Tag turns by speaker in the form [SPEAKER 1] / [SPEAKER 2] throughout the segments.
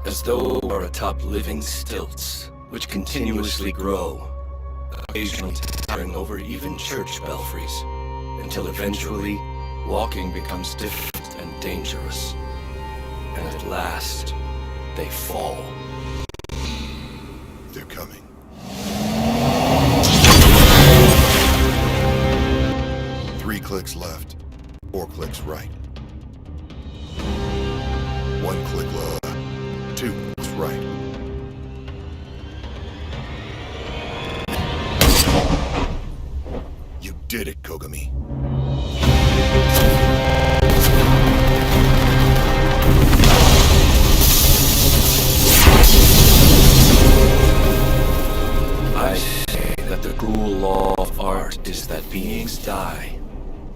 [SPEAKER 1] as though we are atop living stilts, which continuously grow, occasionally towering over even church belfries, until eventually, walking becomes difficult and dangerous. And at last, they fall.
[SPEAKER 2] They're coming. 3 clicks left, 4 clicks right. 1 click left, 2 clicks right. You did it, Kogami.
[SPEAKER 1] I say that the cruel law of art is that beings die,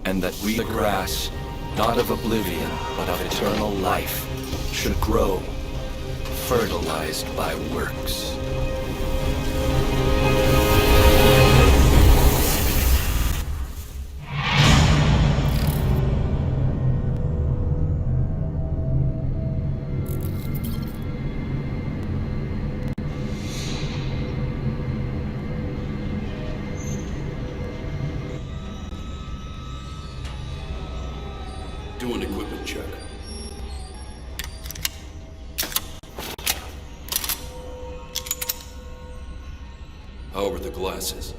[SPEAKER 1] and that we, the grass, not of oblivion, but of eternal life, should grow, fertilized by works.
[SPEAKER 3] Do an equipment check. How are the glasses?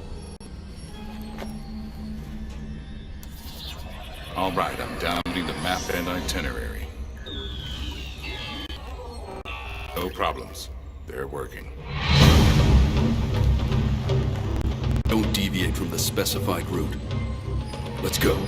[SPEAKER 4] All right, I'm downloading the map and itinerary. No problems. They're working.
[SPEAKER 3] Don't deviate from the specified route. Let's go.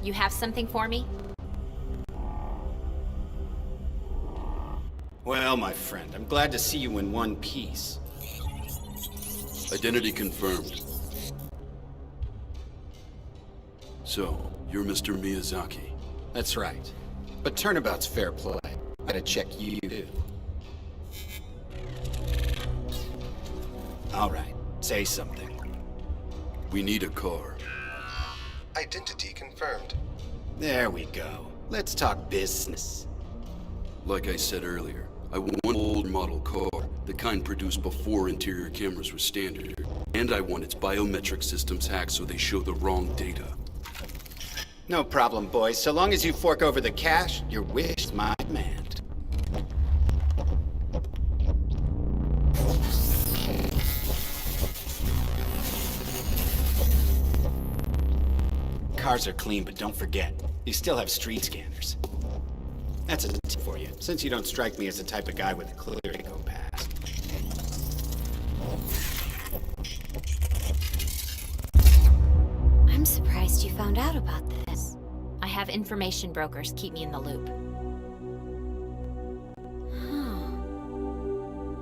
[SPEAKER 5] You have something for me?
[SPEAKER 6] Well, my friend, I'm glad to see you in one piece.
[SPEAKER 3] Identity confirmed. So, you're Mr. Miyazaki.
[SPEAKER 6] That's right. But turnabout's fair play. I gotta check you too. All right, say something.
[SPEAKER 3] We need a car.
[SPEAKER 2] Identity confirmed.
[SPEAKER 6] There we go. Let's talk business.
[SPEAKER 3] Like I said earlier, I want an old model car, the kind produced before interior cameras were standard. And I want its biometric systems hacked so they show the wrong data.
[SPEAKER 6] No problem, boys. So long as you fork over the cash, your wish is my command. Cars are clean, but don't forget, you still have street scanners. That's a tip for you, since you don't strike me as the type of guy with a clear to go past.
[SPEAKER 5] I'm surprised you found out about this. I have information brokers keep me in the loop. Huh.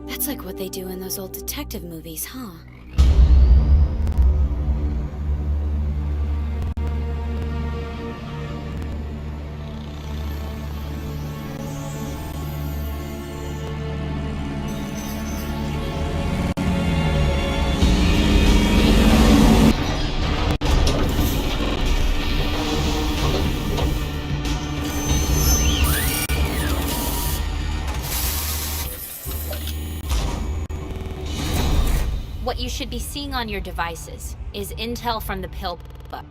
[SPEAKER 5] That's like what they do in those old detective movies, huh? What you should be seeing on your devices is intel from the Pill Club.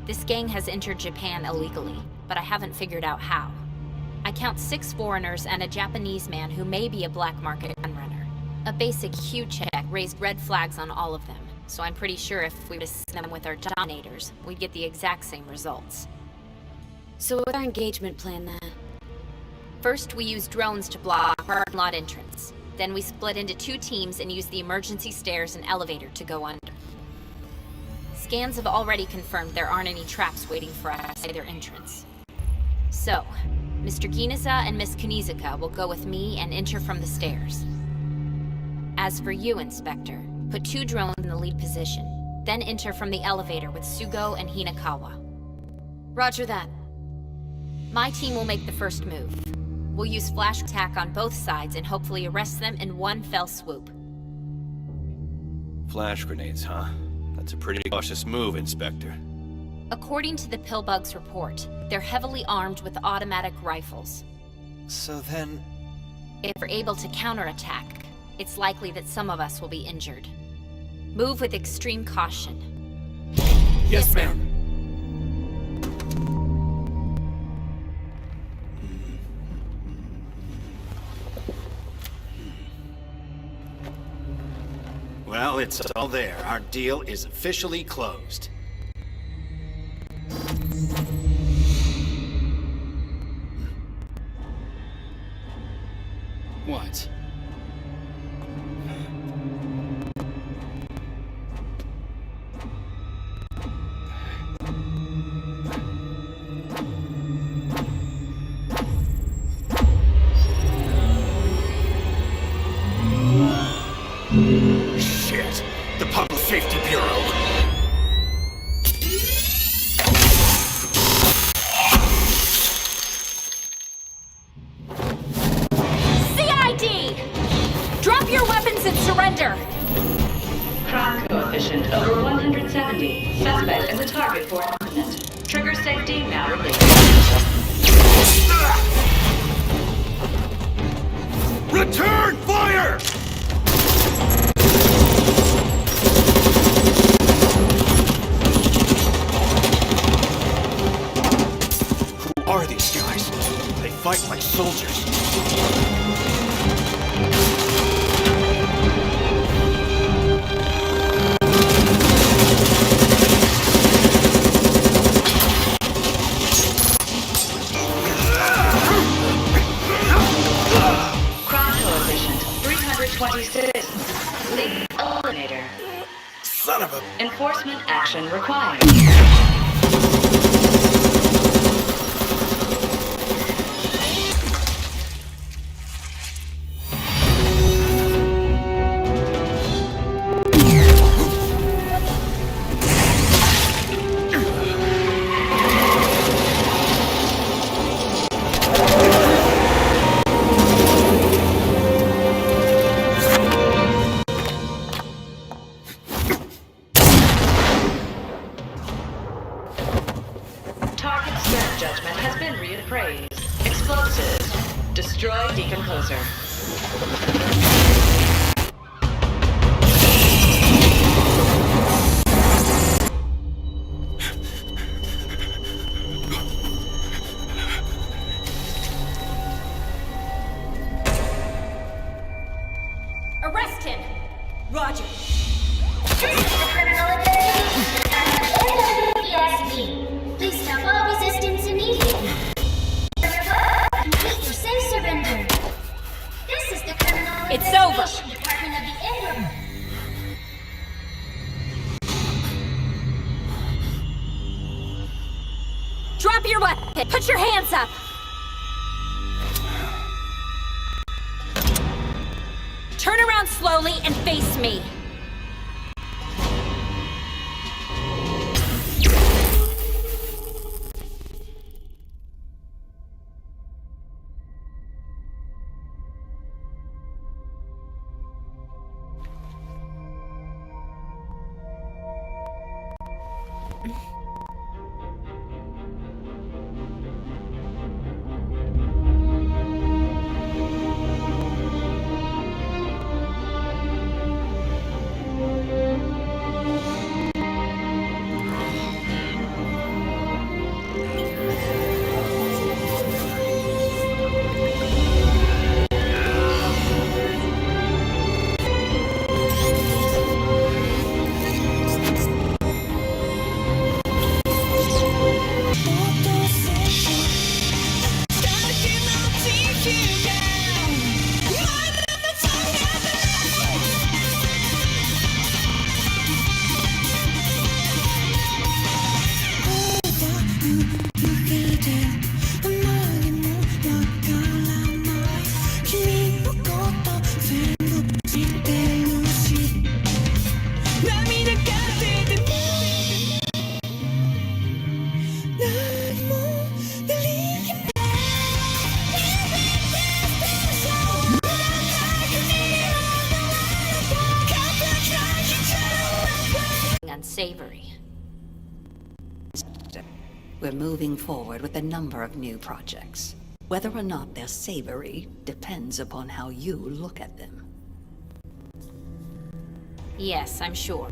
[SPEAKER 5] This gang has entered Japan illegally, but I haven't figured out how. I count 6 foreigners and a Japanese man who may be a black market gun runner. A basic hue check raised red flags on all of them, so I'm pretty sure if we were to send them with our dominators, we'd get the exact same results.
[SPEAKER 7] So what's our engagement plan then?
[SPEAKER 5] First, we use drones to block our parking lot entrance. Then we split into 2 teams and use the emergency stairs and elevator to go under. Scans have already confirmed there aren't any traps waiting for us at their entrance. So, Mr. Gineza and Miss Kunizuka will go with me and enter from the stairs. As for you, Inspector, put 2 drones in the lead position, then enter from the elevator with Sugo and Hinakawa.
[SPEAKER 7] Roger that.
[SPEAKER 5] My team will make the first move. We'll use flash attack on both sides and hopefully arrest them in one fell swoop.
[SPEAKER 8] Flash grenades, huh? That's a pretty cautious move, Inspector.
[SPEAKER 5] According to the Pillbug's report, they're heavily armed with automatic rifles.
[SPEAKER 8] So then...
[SPEAKER 5] If we're able to counterattack, it's likely that some of us will be injured. Move with extreme caution.
[SPEAKER 1] Yes, ma'am.
[SPEAKER 6] Well, it's all there. Our deal is officially closed. What?
[SPEAKER 8] Shit! The Public Safety Bureau!
[SPEAKER 5] CID! Drop your weapons and surrender!
[SPEAKER 9] Crime coefficient over 170. Suspect as a target for incident. Trigger safety now released.
[SPEAKER 8] Return fire! Who are these guys? They fight like soldiers.
[SPEAKER 9] Crime coefficient 326. Lead eliminator.
[SPEAKER 8] Son of a...
[SPEAKER 9] Enforcement action required. Target strength judgment has been reappraised. Explosives. Destroy decomposer.
[SPEAKER 5] Arrest him!
[SPEAKER 7] Roger.
[SPEAKER 10] ESP. Please stop all resistance immediately. Complete your safe surrender. This is the Criminal
[SPEAKER 5] It's
[SPEAKER 10] Investigation Department of the Ingram.
[SPEAKER 5] Drop your weapon! Put your hands up! Turn around slowly and face me. unsavory.
[SPEAKER 11] We're moving forward with a number of new projects. Whether or not they're savory depends upon how you look at them.
[SPEAKER 5] Yes, I'm sure.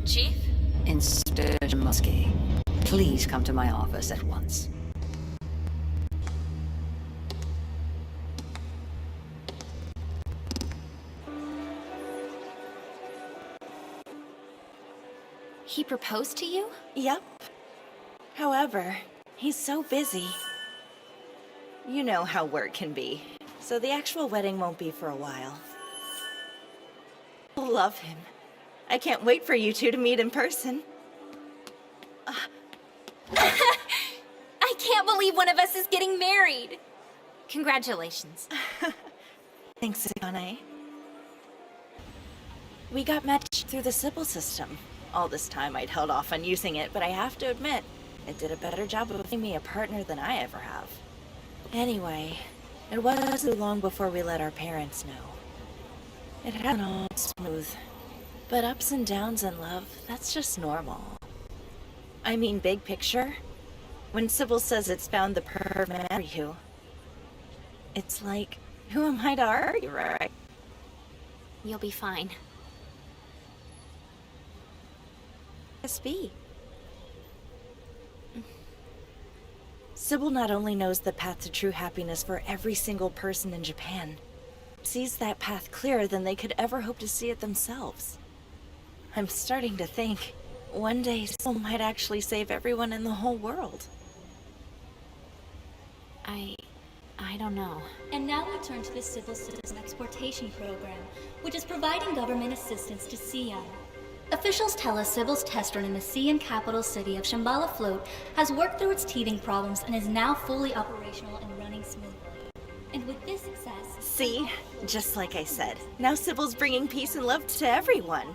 [SPEAKER 5] Chief?
[SPEAKER 11] Inspector Muskie, please come to my office at once.
[SPEAKER 5] He proposed to you?
[SPEAKER 12] Yep. However, he's so busy. You know how work can be, so the actual wedding won't be for a while. Love him. I can't wait for you two to meet in person.
[SPEAKER 5] I can't believe one of us is getting married! Congratulations.
[SPEAKER 12] Thanks, Akane. We got matched through the Sybil system. All this time I'd held off on using it, but I have to admit, it did a better job of giving me a partner than I ever have. Anyway, it wasn't long before we let our parents know. It hadn't all smooth. But ups and downs in love, that's just normal. I mean, big picture, when Sybil says it's found the perfect man to marry you, it's like, who am I to argue, right?
[SPEAKER 5] You'll be fine.
[SPEAKER 12] Be. Sybil not only knows the path to true happiness for every single person in Japan, sees that path clearer than they could ever hope to see it themselves. I'm starting to think, one day Sybil might actually save everyone in the whole world.
[SPEAKER 5] I don't know.
[SPEAKER 10] And now we turn to the Civil Citizen Exportation Program, which is providing government assistance to Sion. Officials tell us Sybil's test run in the Sion capital city of Shambhala Float has worked through its teething problems and is now fully operational and running smoothly. And with this success...
[SPEAKER 12] See? Just like I said, now Sybil's bringing peace and love to everyone.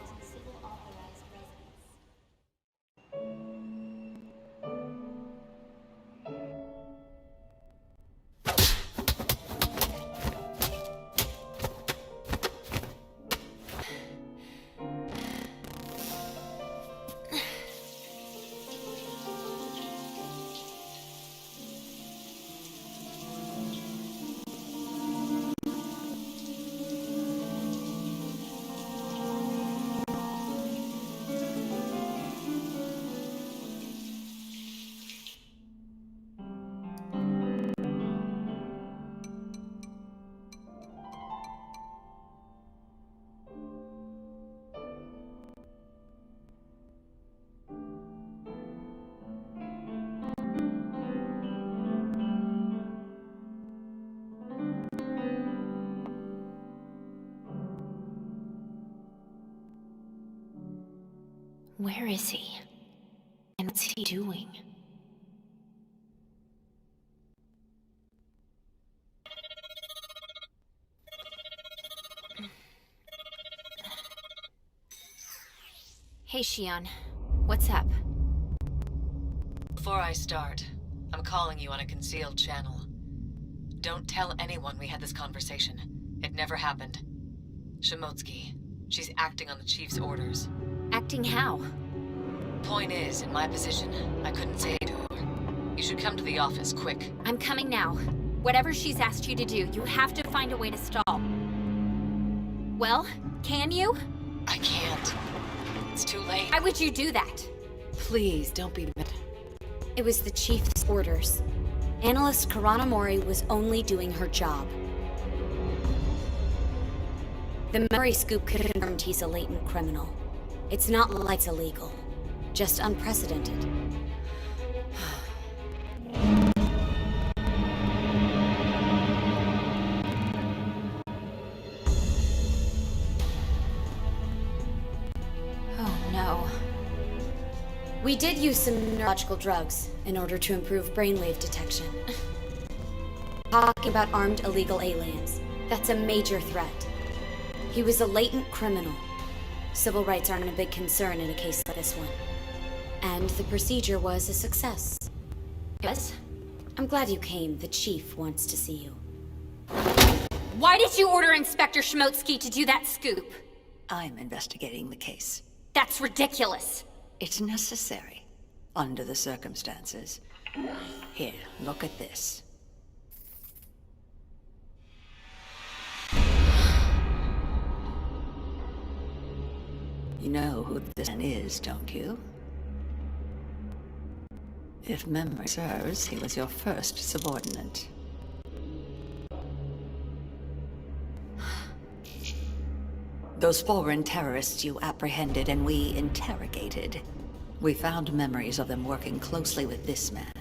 [SPEAKER 5] Where is he? And what's he doing? Hey, Shion. What's up?
[SPEAKER 13] Before I start, I'm calling you on a concealed channel. Don't tell anyone we had this conversation. It never happened. Shimotsuki. She's acting on the Chief's orders.
[SPEAKER 5] Acting how?
[SPEAKER 13] Point is, in my position, I couldn't say it to her. You should come to the office, quick.
[SPEAKER 5] I'm coming now. Whatever she's asked you to do, you have to find a way to stall. Well, can you?
[SPEAKER 13] I can't. It's too late.
[SPEAKER 5] Why would you do that?
[SPEAKER 13] Please, don't be mad.
[SPEAKER 7] It was the Chief's orders. Analyst Karanamori was only doing her job. The memory scoop confirmed he's a latent criminal. It's not like it's illegal, just unprecedented.
[SPEAKER 5] Oh no.
[SPEAKER 7] We did use some neurological drugs in order to improve brainwave detection. Talking about armed illegal aliens, that's a major threat. He was a latent criminal. Civil rights aren't a big concern in a case like this one. And the procedure was a success.
[SPEAKER 5] Yes?
[SPEAKER 7] I'm glad you came. The chief wants to see you.
[SPEAKER 5] Why did you order Inspector Shimotsky to do that scoop?
[SPEAKER 11] I'm investigating the case.
[SPEAKER 5] That's ridiculous.
[SPEAKER 11] It's necessary, under the circumstances. Here, look at this. You know who this man is, don't you? If memory serves, he was your first subordinate. Those foreign terrorists you apprehended and we interrogated. We found memories of them working closely with this man,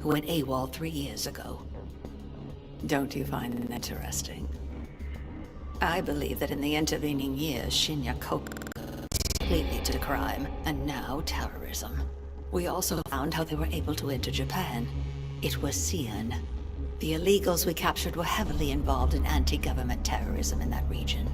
[SPEAKER 11] who went AWOL 3 years ago. Don't you find it interesting? I believe that in the intervening years, Shinya Koga completely to crime, and now terrorism. We also found how they were able to enter Japan. It was Xi'an. The illegals we captured were heavily involved in anti-government terrorism in that region.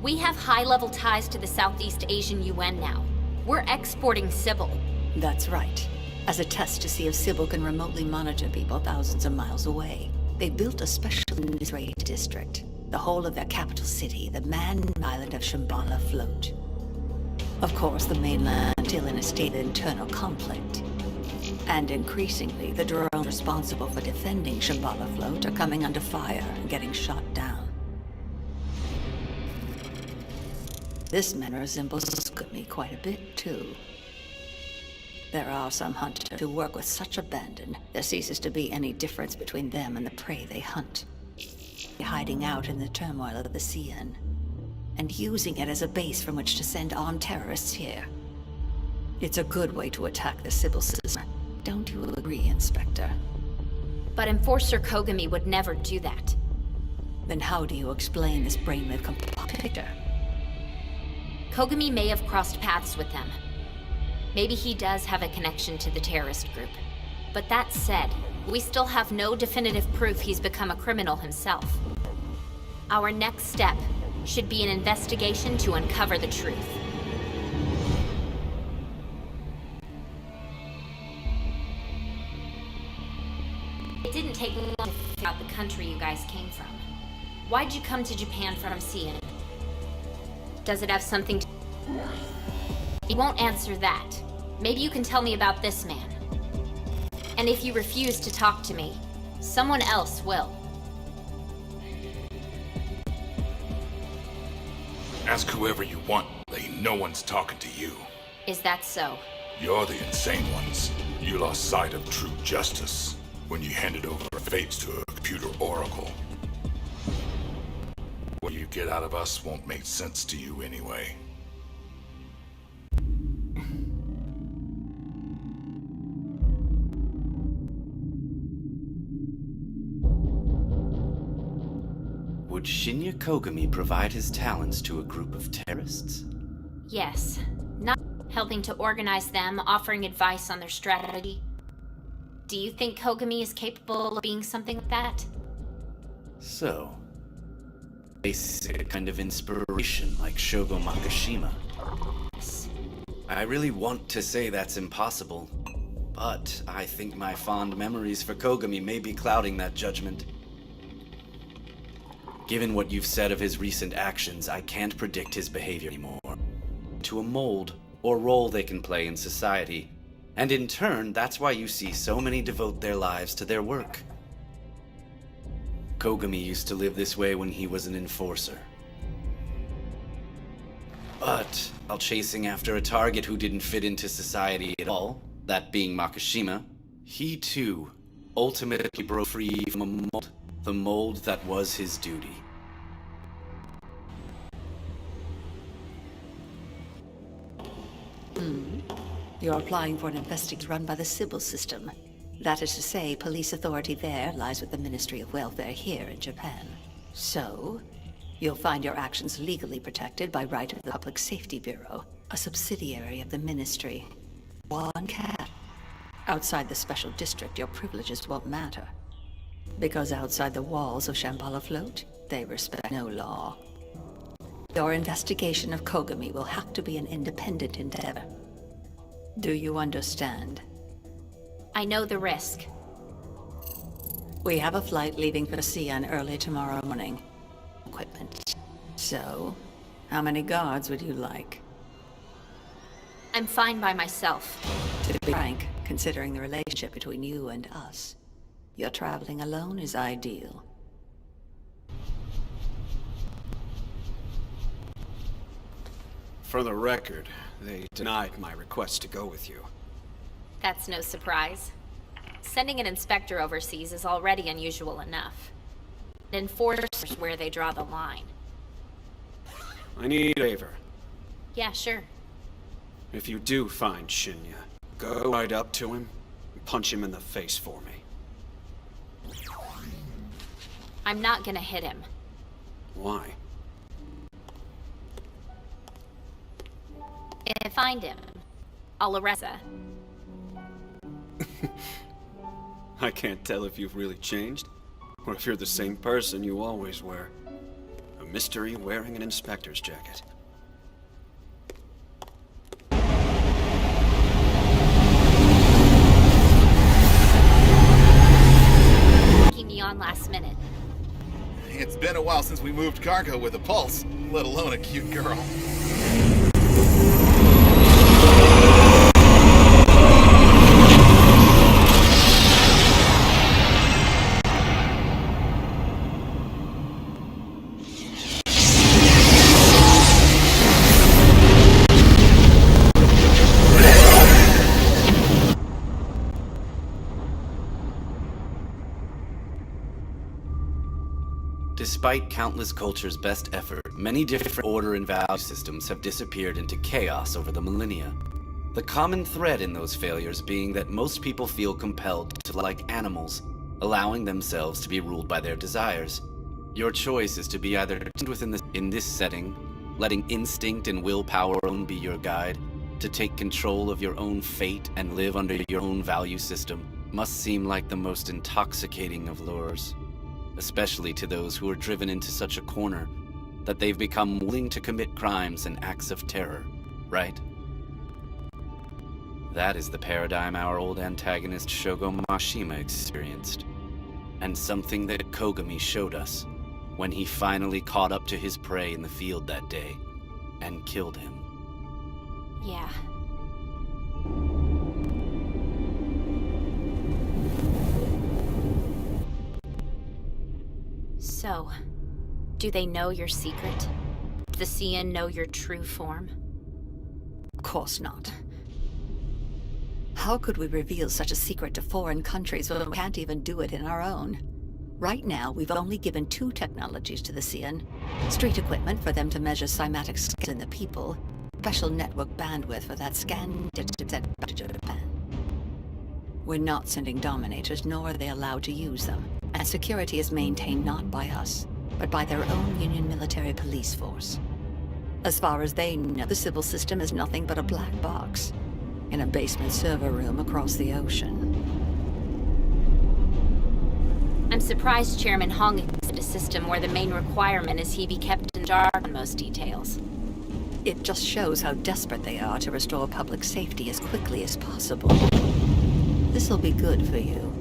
[SPEAKER 5] We have high-level ties to the Southeast Asian UN now. We're exporting Sybil.
[SPEAKER 11] That's right. As a test to see if Sybil can remotely monitor people thousands of miles away. They built a special news district. The whole of their capital city, the man-made island of Shambhala Float. Of course, the mainland is still in a state of internal conflict. And increasingly, the drones responsible for defending Shambhala Float are coming under fire and getting shot down. This man resembles me quite a bit, too. There are some hunters who work with such abandon, there ceases to be any difference between them and the prey they hunt. Hiding out in the turmoil of the Xi'an, and using it as a base from which to send armed terrorists here. It's a good way to attack the Sybil system. Don't you agree, Inspector?
[SPEAKER 5] But Enforcer Kogami would never do that.
[SPEAKER 11] Then how do you explain this brainwave picture?
[SPEAKER 5] Kogami may have crossed paths with them. Maybe he does have a connection to the terrorist group. But that said, we still have no definitive proof he's become a criminal himself. Our next step should be an investigation to uncover the truth. It didn't take long to figure out the country you guys came from. Why'd you come to Japan from Xi'an? Does it have something to... He won't answer that. Maybe you can tell me about this man. And if you refuse to talk to me, someone else will.
[SPEAKER 4] Ask whoever you want, Lane. No one's talking to you.
[SPEAKER 5] Is that so?
[SPEAKER 4] You're the insane ones. You lost sight of true justice when you handed over fates to a computer oracle. What you get out of us won't make sense to you anyway.
[SPEAKER 14] Would Shinya Kogami provide his talents to a group of terrorists?
[SPEAKER 5] Yes. Not helping to organize them, offering advice on their strategy. Do you think Kogami is capable of being something like that?
[SPEAKER 14] So, basic kind of inspiration like Shogo Makishima.
[SPEAKER 5] Yes.
[SPEAKER 14] I really want to say that's impossible, but I think my fond memories for Kogami may be clouding that judgment. Given what you've said of his recent actions, I can't predict his behavior anymore. To a mold or role they can play in society. And in turn, that's why you see so many devote their lives to their work. Kogami used to live this way when he was an enforcer. But while chasing after a target who didn't fit into society at all, that being Makishima, he too ultimately broke free from a mold. The mold that was his duty.
[SPEAKER 11] You're applying for an investigation run by the Sybil system. That is to say, police authority there lies with the Ministry of Welfare here in Japan. So, you'll find your actions legally protected by right of the Public Safety Bureau, a subsidiary of the Ministry. One cat. Outside the special district, your privileges won't matter. Because outside the walls of Shambhala Float, they respect no law. Your investigation of Kogami will have to be an independent endeavor. Do you understand?
[SPEAKER 5] I know the risk.
[SPEAKER 11] We have a flight leaving for Xi'an early tomorrow morning. Equipment. So, how many guards would you like?
[SPEAKER 5] I'm fine by myself.
[SPEAKER 11] To be frank, considering the relationship between you and us, your traveling alone is ideal.
[SPEAKER 6] For the record, they denied my request to go with you.
[SPEAKER 5] That's no surprise. Sending an inspector overseas is already unusual enough. Enforcers where they draw the line.
[SPEAKER 6] I need a favor.
[SPEAKER 5] Yeah, sure.
[SPEAKER 6] If you do find Shinya, go right up to him and punch him in the face for me.
[SPEAKER 5] I'm not gonna hit him.
[SPEAKER 6] Why?
[SPEAKER 5] If I find him, I'll arrest him.
[SPEAKER 6] I can't tell if you've really changed, or if you're the same person you always were. A mystery wearing an inspector's jacket.
[SPEAKER 5] Keep me on last minute.
[SPEAKER 15] It's been a while since we moved cargo with a pulse, let alone a cute girl.
[SPEAKER 14] Despite countless cultures' best effort, many different order and value systems have disappeared into chaos over the millennia. The common thread in those failures being that most people feel compelled to like animals, allowing themselves to be ruled by their desires. Your choice is to be either in this setting, letting instinct and willpower alone be your guide, to take control of your own fate and live under your own value system, must seem like the most intoxicating of lures. Especially to those who are driven into such a corner that they've become willing to commit crimes and acts of terror, right? That is the paradigm our old antagonist Shogo Mashima experienced, and something that Kogami showed us when he finally caught up to his prey in the field that day and killed him.
[SPEAKER 5] Yeah. So, do they know your secret? The Xi'an know your true form?
[SPEAKER 11] Of course not. How could we reveal such a secret to foreign countries when we can't even do it in our own? Right now, we've only given 2 technologies to the Xi'an. Street equipment for them to measure cymatic scans in the people. Special network bandwidth for that scan to send back to Japan. We're not sending Dominators, nor are they allowed to use them. And security is maintained not by us, but by their own Union military police force. As far as they know, the civil system is nothing but a black box in a basement server room across the ocean.
[SPEAKER 5] I'm surprised Chairman Hong existed a system where the main requirement is he be kept in dark on most details.
[SPEAKER 11] It just shows how desperate they are to restore public safety as quickly as possible. This'll be good for you.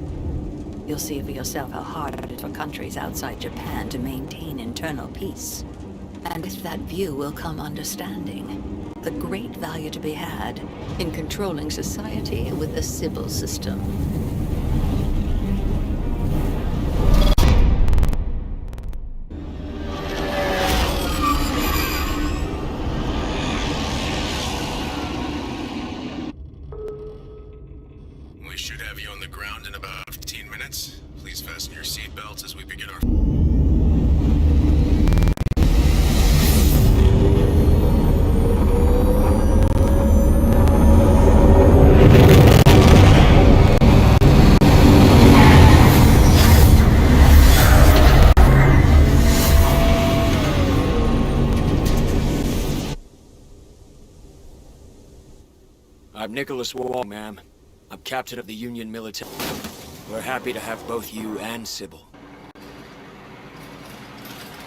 [SPEAKER 11] You'll see for yourself how hard it is for countries outside Japan to maintain internal peace. And with that view will come understanding. The great value to be had in controlling society with the civil system.
[SPEAKER 16] We should have you on the ground in about 15 minutes. Please fasten your seatbelts as we begin our...
[SPEAKER 8] I'm Nicholas Wong, ma'am. I'm captain of the Union military. We're happy to have both you and Sybil.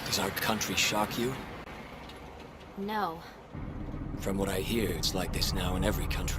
[SPEAKER 8] Does our country shock you?
[SPEAKER 5] No.
[SPEAKER 8] From what I hear, it's like this now in every country.